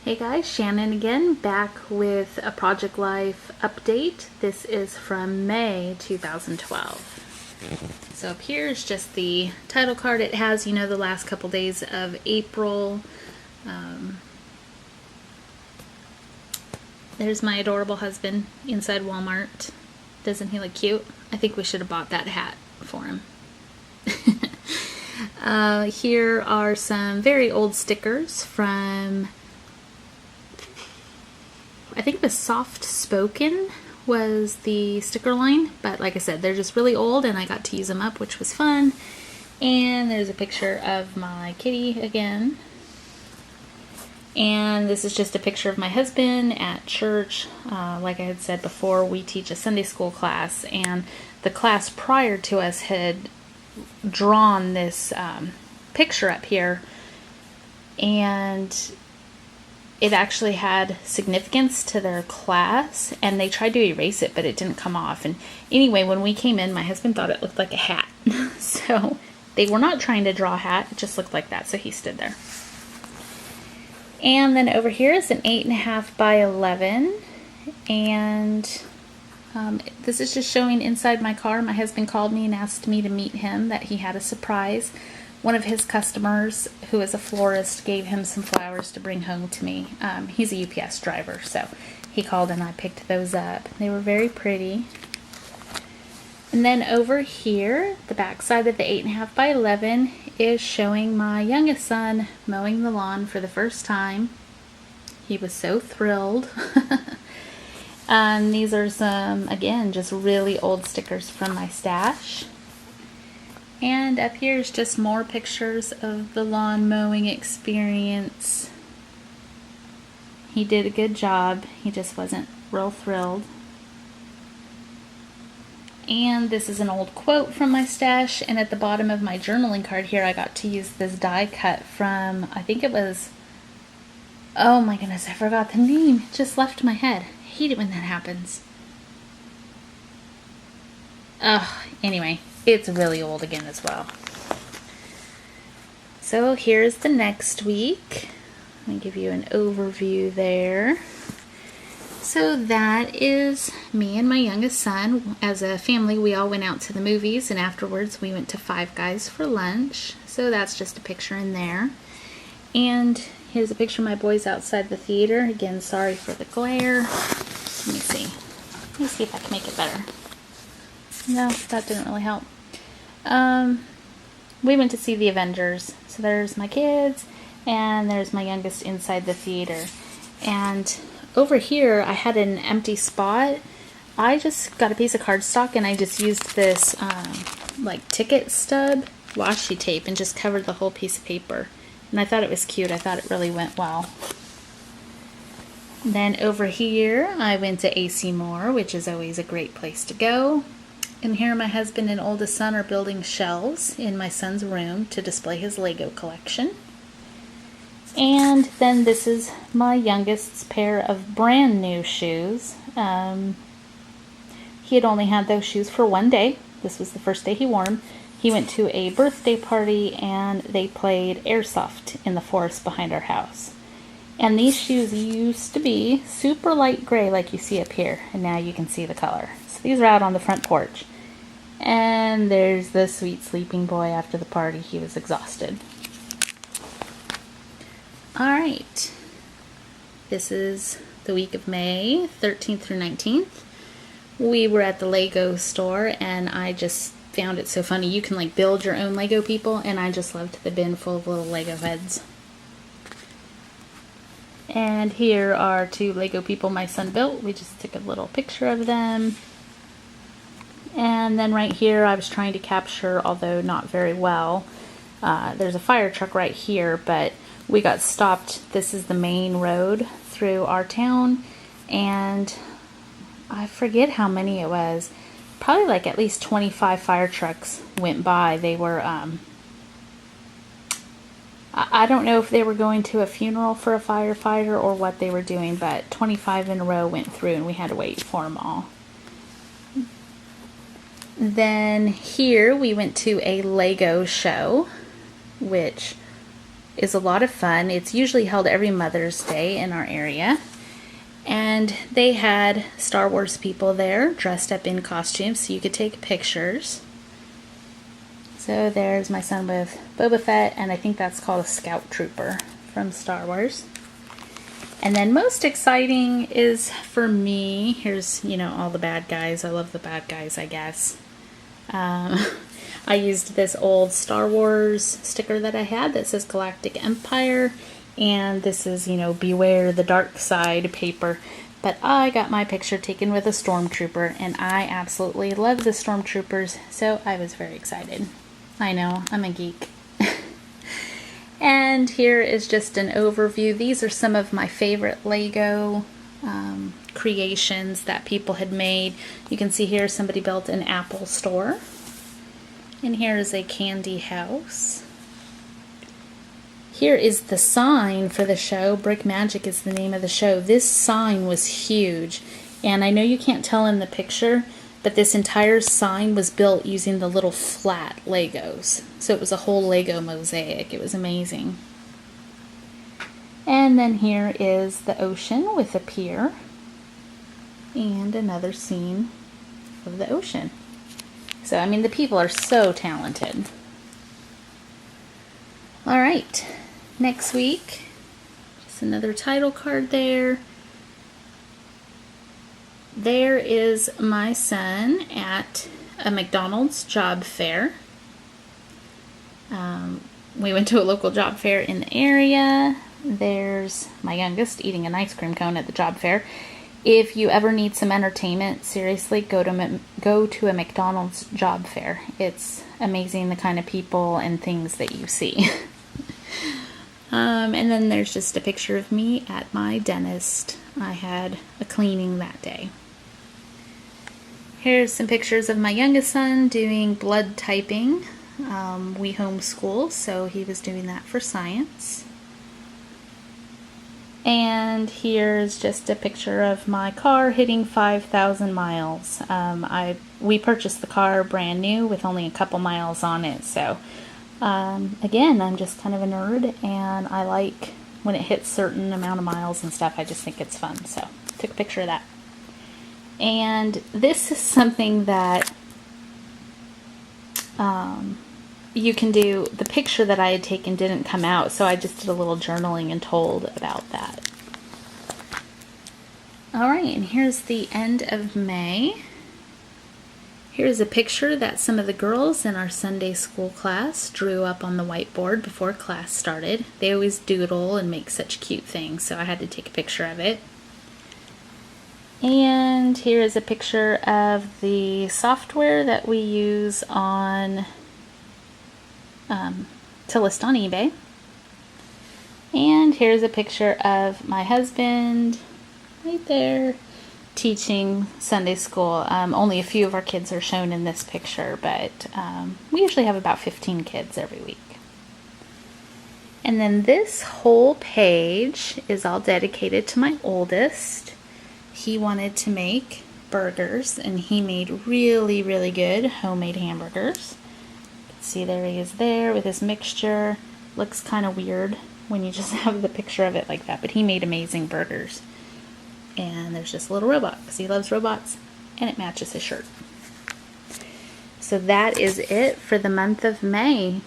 Hey guys, Shannon again, back with a Project Life update. This is from May 2012. So up here is just the title card. It has, the last couple days of April. There's my adorable husband inside Walmart. Doesn't he look cute? I think we should have bought that hat for him. Here are some very old stickers from, I think the Soft Spoken was the sticker line, but like I said, they're just really old and I got to use them up, which was fun. And there's a picture of my kitty again. And this is just a picture of my husband at church. Like I had said before, we teach a Sunday school class, and the class prior to us had drawn this picture up here, and it actually had significance to their class, and they tried to erase it, but it didn't come off. And anyway, when we came in, my husband thought it looked like a hat. So they were not trying to draw a hat, it just looked like that, so he stood there. And then over here is an 8.5 by 11, and this is just showing inside my car. My husband called me and asked me to meet him, that he had a surprise. One of his customers, who is a florist, gave him some flowers to bring home to me. He's a UPS driver, so he called and I picked those up. They were very pretty. And then over here, the back side of the 8.5 by 11 is showing my youngest son mowing the lawn for the first time. He was so thrilled. These are some, again, just really old stickers from my stash. And up here is just more pictures of the lawn mowing experience. He did a good job. He just wasn't real thrilled. And this is an old quote from my stash. And at the bottom of my journaling card here, I got to use this die cut from, I think it was, oh my goodness, I forgot the name. It just left my head. I hate it when that happens. Anyway, it's really old again as well. So here's the next week. Let me give you an overview there. So that is me and my youngest son. As a family, we all went out to the movies, and afterwards we went to Five Guys for lunch. So that's just a picture in there. And here's a picture of my boys outside the theater. Again, sorry for the glare. Let me see. Let me see if I can make it better. No, that didn't really help. We went to see the Avengers. So there's my kids, and there's my youngest inside the theater. And over here, I had an empty spot. I just got a piece of cardstock, and I just used this like ticket stub washi tape and just covered the whole piece of paper. And I thought it was cute. I thought it really went well. Then over here, I went to AC Moore, which is always a great place to go. And here my husband and oldest son are building shelves in my son's room to display his Lego collection. And then this is my youngest's pair of brand new shoes. He had only had those shoes for one day. This was the first day he wore them. He went to a birthday party and they played airsoft in the forest behind our house. And these shoes used to be super light gray like you see up here, and now you can see the color. So these are out on the front porch. And there's the sweet sleeping boy after the party. He was exhausted. Alright, this is the week of May 13th through 19th. We were at the Lego store, and I just found it so funny. You can like build your own Lego people, and I just loved the bin full of little Lego heads. And here are two Lego people my son built. We just took a little picture of them. And then right here I was trying to capture, although not very well, there's a fire truck right here, but we got stopped. This is the main road through our town, and I forget how many it was. Probably like at least 25 fire trucks went by. They were, I don't know if they were going to a funeral for a firefighter or what they were doing, but 25 in a row went through and we had to wait for them all. Then here we went to a Lego show, which is a lot of fun. It's usually held every Mother's Day in our area. And they had Star Wars people there dressed up in costumes so you could take pictures. So there's my son with Boba Fett, and I think that's called a Scout Trooper from Star Wars. And then most exciting is for me, here's, all the bad guys. I love the bad guys, I guess. I used this old Star Wars sticker that I had that says Galactic Empire. And this is, Beware the Dark Side paper. But I got my picture taken with a stormtrooper, and I absolutely love the stormtroopers, so I was very excited. I know, I'm a geek. And here is just an overview. These are some of my favorite Lego creations that people had made. You can see here somebody built an Apple store. And here is a candy house. Here is the sign for the show. Brick Magic is the name of the show. This sign was huge. And I know you can't tell in the picture, but this entire sign was built using the little flat Legos. So it was a whole Lego mosaic. It was amazing. And then here is the ocean with a pier. And another scene of the ocean. So, the people are so talented. All right. Next week, just another title card there. There is my son at a McDonald's job fair. We went to a local job fair in the area. There's my youngest eating an ice cream cone at the job fair. If you ever need some entertainment, seriously, go to a McDonald's job fair. It's amazing the kind of people and things that you see. And then there's just a picture of me at my dentist. I had a cleaning that day. Here's some pictures of my youngest son doing blood typing. We homeschool, so he was doing that for science. And here's just a picture of my car hitting 5,000 miles. We purchased the car brand new with only a couple miles on it, so again, I'm just kind of a nerd, and I like when it hits certain amount of miles and stuff. I just think it's fun, so took a picture of that. And this is something that you can do. The picture that I had taken didn't come out, so I just did a little journaling and told about that. Alright, and here's the end of May. Here's a picture that some of the girls in our Sunday school class drew up on the whiteboard before class started. They always doodle and make such cute things, so I had to take a picture of it. And here is a picture of the software that we use on to list on eBay. And here's a picture of my husband right there teaching Sunday school. Only a few of our kids are shown in this picture, but we usually have about 15 kids every week. And then this whole page is all dedicated to my oldest. He wanted to make burgers, and he made really, really good homemade hamburgers. You can see there he is there with his mixture. Looks kind of weird when you just have the picture of it like that, but he made amazing burgers. And there's just a little robot, because he loves robots, and it matches his shirt. So that is it for the month of May.